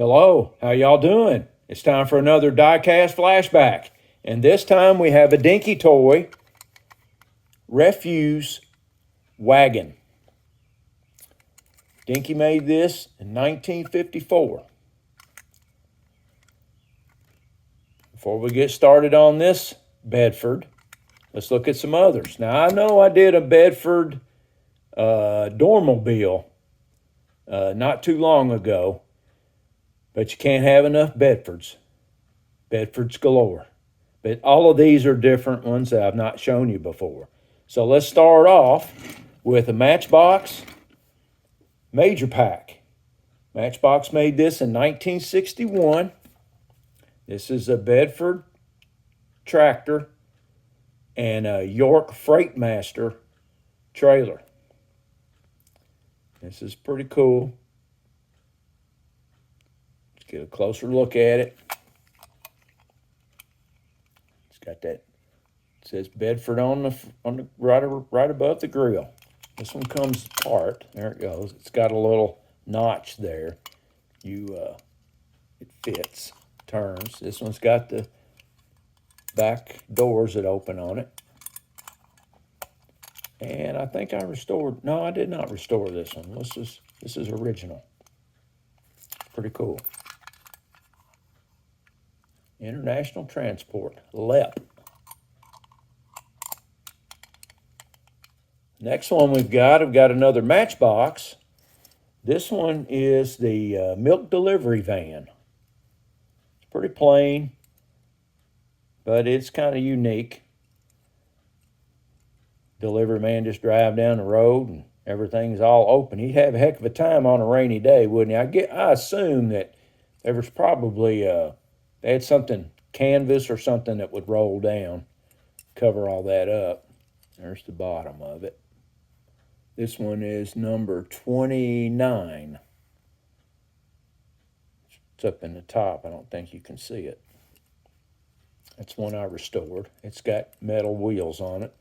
Hello, how y'all doing? It's time for another diecast flashback. And this time we have a Dinky toy refuse wagon. Dinky made this in 1954. Before we get started on this Bedford, let's look at some others. Now I know I did a Bedford Dormobile not too long ago, but you can't have enough Bedfords. Bedfords galore. But all of these are different ones that I've not shown you before. So let's start off with a Matchbox Major Pack. Matchbox made this in 1961. This is a Bedford tractor and a York Freightmaster trailer. This is pretty cool. Let's get a closer look at it. It's got that, it says Bedford on the right above the grill. This one comes apart. There it goes. It's got a little notch there. It fits, turns. This one's got the back doors that open on it. And I think I restored, no, I did not restore this one. This is original. Pretty cool. International Transport, LEP. Next one we've got another Matchbox. This one is the milk delivery van. It's pretty plain, but it's kind of unique. Delivery man just drive down the road and everything's all open. He'd have a heck of a time on a rainy day, wouldn't he? I assume that there was probably they had something, canvas or something that would roll down, cover all that up. There's the bottom of it. This one is number 29. It's up in the top. I don't think you can see it. That's one I restored. It's got metal wheels on it.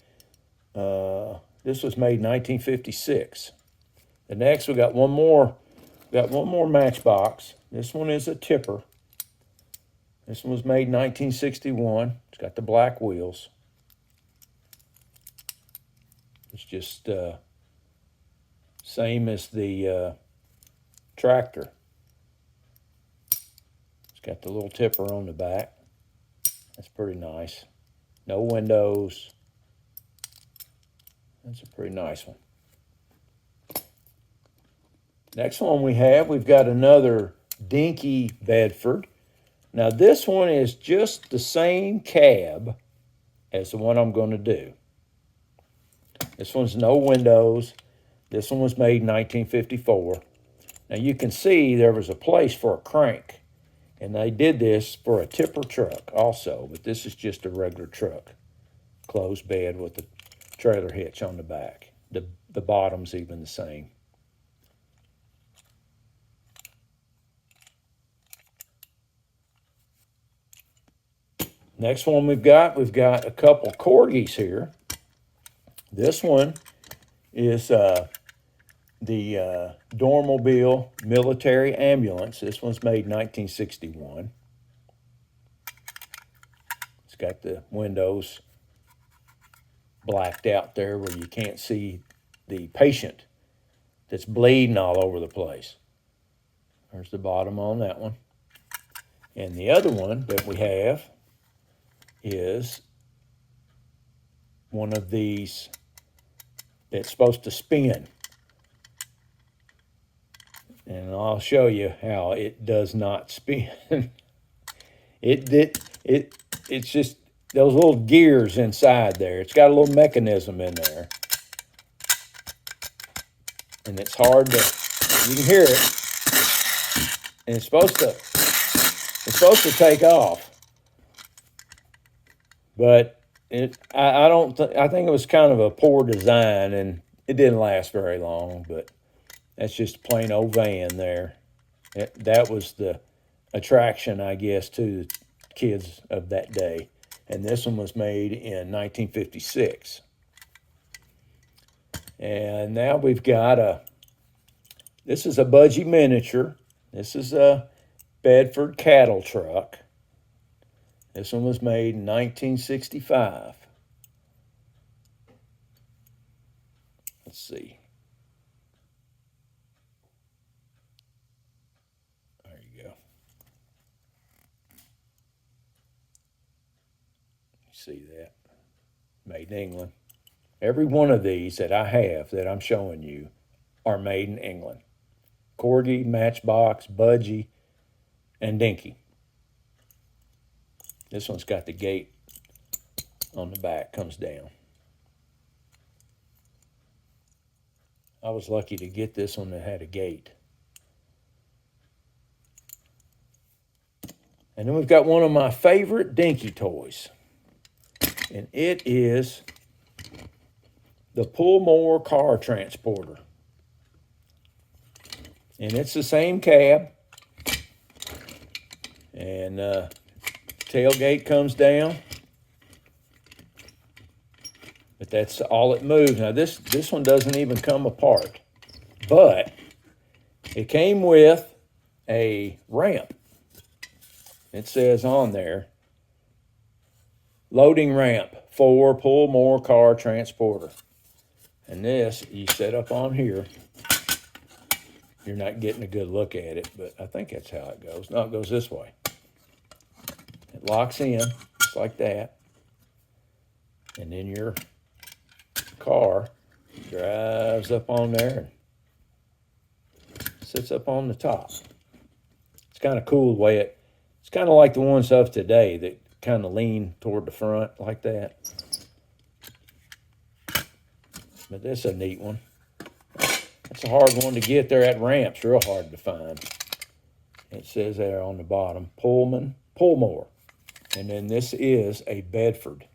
This was made in 1956. The next we got one more Matchbox. This one is a tipper. This one was made in 1961. It's got the black wheels. It's just same as the tractor. It's got the little tipper on the back. That's pretty nice. No windows. That's a pretty nice one. Next one we've got another Dinky Bedford. Now this one is just the same cab as the one I'm going to do. This one's no windows. This one was made in 1954. Now you can see there was a place for a crank, and they did this for a tipper truck also, but this is just a regular truck. Closed bed with the trailer hitch on the back. The bottom's even the same. Next one we've got a couple Corgis here. This one is the Dormobile Military Ambulance. This one's made in 1961. It's got the windows blacked out there where you can't see the patient that's bleeding all over the place. There's the bottom on that one. And the other one that we have is one of these that's supposed to spin. And I'll show you how it does not spin. It's just those little gears inside there. It's got a little mechanism in there. And it's hard to, you can hear it. And it's supposed to take off. But I think it was kind of a poor design, and it didn't last very long, but that's just a plain old van there. That was the attraction, I guess, to the kids of that day. And this one was made in 1956. And now we've got this is a Budgie miniature. This is Bedford cattle truck. This one was made in 1965. Let's see. There you go. See that? Made in England. Every one of these that I have that I'm showing you are made in England. Corgi, Matchbox, Budgie, and Dinky. This one's got the gate on the back, comes down. I was lucky to get this one that had a gate. And then we've got one of my favorite Dinky toys. And it is the Pull-More car transporter. And it's the same cab. And tailgate comes down. But that's all it moves. Now this one doesn't even come apart. But it came with a ramp. It says on there, loading ramp for Pull-More car transporter. And this, you set up on here. You're not getting a good look at it, but I think that's how it goes. No, it goes this way. It locks in, just like that. And then your car drives up on there and sits up on the top. It's kind of cool the way it's kind of like the ones of today that kind of lean toward the front like that. But this is a neat one. It's a hard one to get there at ramps, real hard to find. It says there on the bottom, Pull-More. And then this is a Bedford.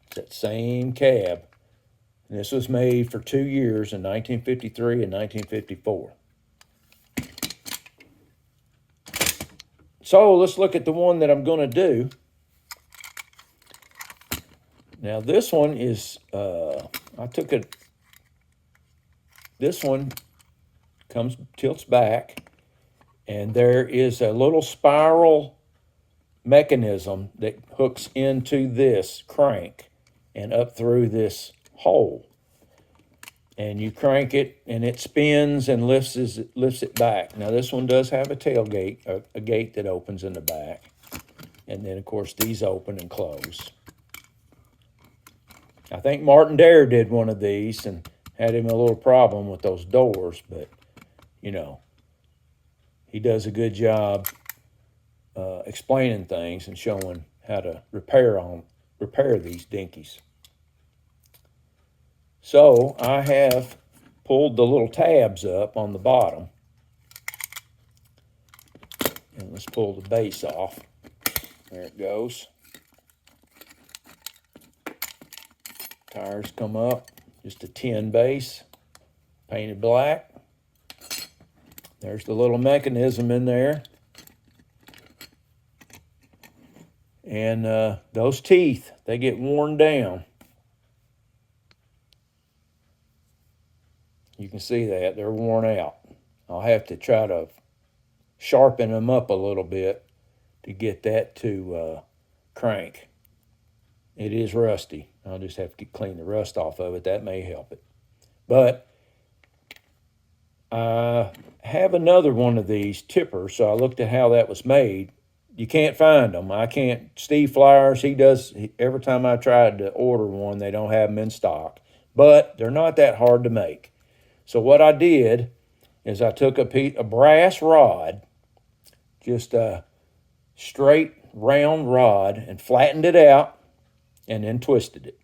It's that same cab. And this was made for 2 years in 1953 and 1954. So let's look at the one that I'm going to do. Now this one is, this one tilts back, and there is a little spiral mechanism that hooks into this crank and up through this hole. And you crank it, and it spins and lifts it back. Now this one does have a tailgate, a gate that opens in the back. And then, of course, these open and close. I think Martin Dare did one of these and had him a little problem with those doors, but, you know, he does a good job explaining things and showing how to repair these Dinkies. So I have pulled the little tabs up on the bottom. And let's pull the base off. There it goes. Tires come up. Just a tin base, painted black. There's the little mechanism in there. And those teeth, they get worn down. You can see that, they're worn out. I'll have to try to sharpen them up a little bit to get that to crank. It is rusty. I'll just have to clean the rust off of it. That may help it. But I have another one of these tippers, so I looked at how that was made. You can't find them. I can't. Steve Flowers, every time I tried to order one, they don't have them in stock. But they're not that hard to make. So what I did is I took a brass rod, just a straight round rod, and flattened it out and then twisted it.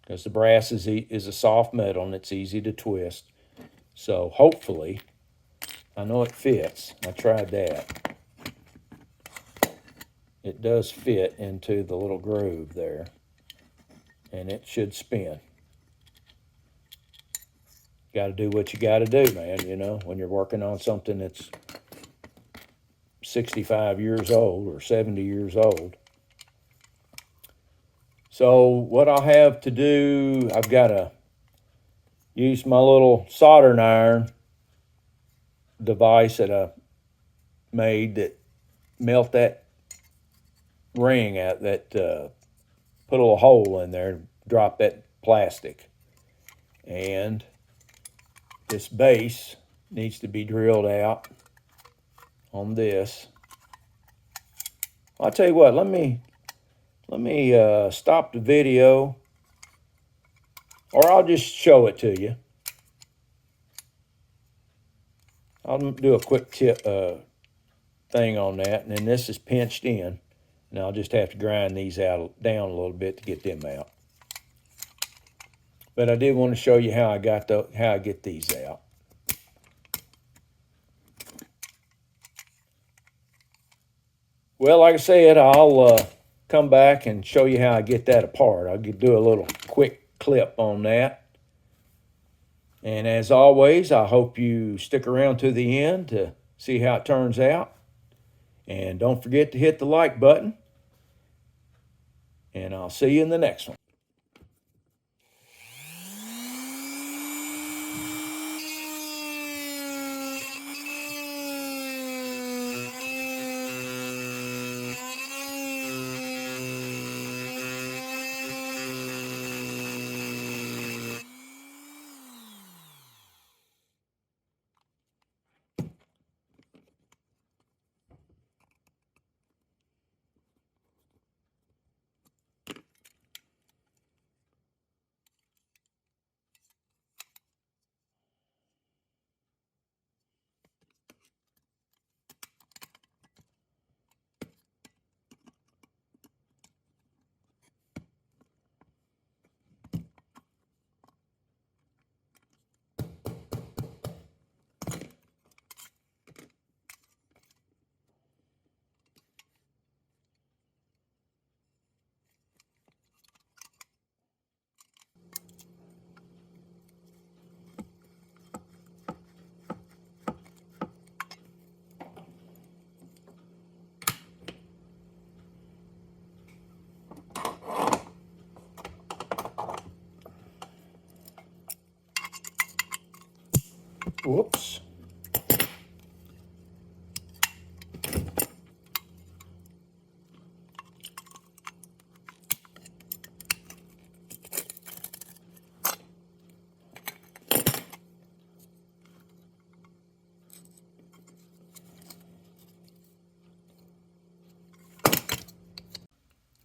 Because the brass is a soft metal and it's easy to twist. So hopefully, I know it fits. I tried that. It does fit into the little groove there. And it should spin. Got to do what you got to do, man, you know, when you're working on something that's 65 years old or 70 years old. So what I'll have to do, I've got to use my little soldering iron device that I made that melt that ring out, that put a little hole in there, drop that plastic. And this base needs to be drilled out on this. I'll tell you what, let me stop the video, or I'll just show it to you. I'll do a quick tip thing on that, and then this is pinched in, and I'll just have to grind these out down a little bit to get them out. But I did want to show you how I get these out. Well, like I said, I'll come back and show you how I get that apart. I'll do a little quick clip on that. And as always, I hope you stick around to the end to see how it turns out. And don't forget to hit the like button. And I'll see you in the next one. Whoops.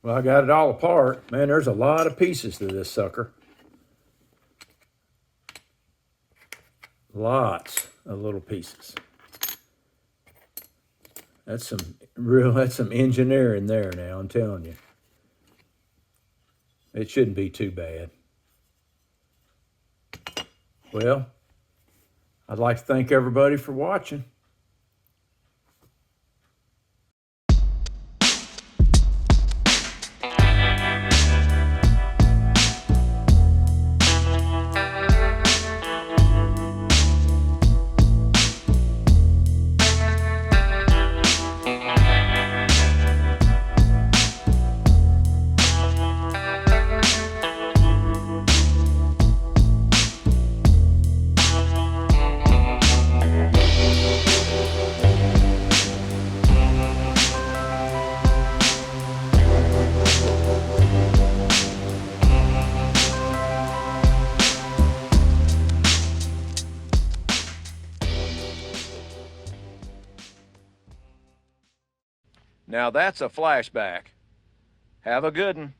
Well, I got it all apart. Man, there's a lot of pieces to this sucker. Lots of little pieces. That's some engineering there now, I'm telling you. It shouldn't be too bad. Well, I'd like to thank everybody for watching. Now that's a flashback. Have a good one.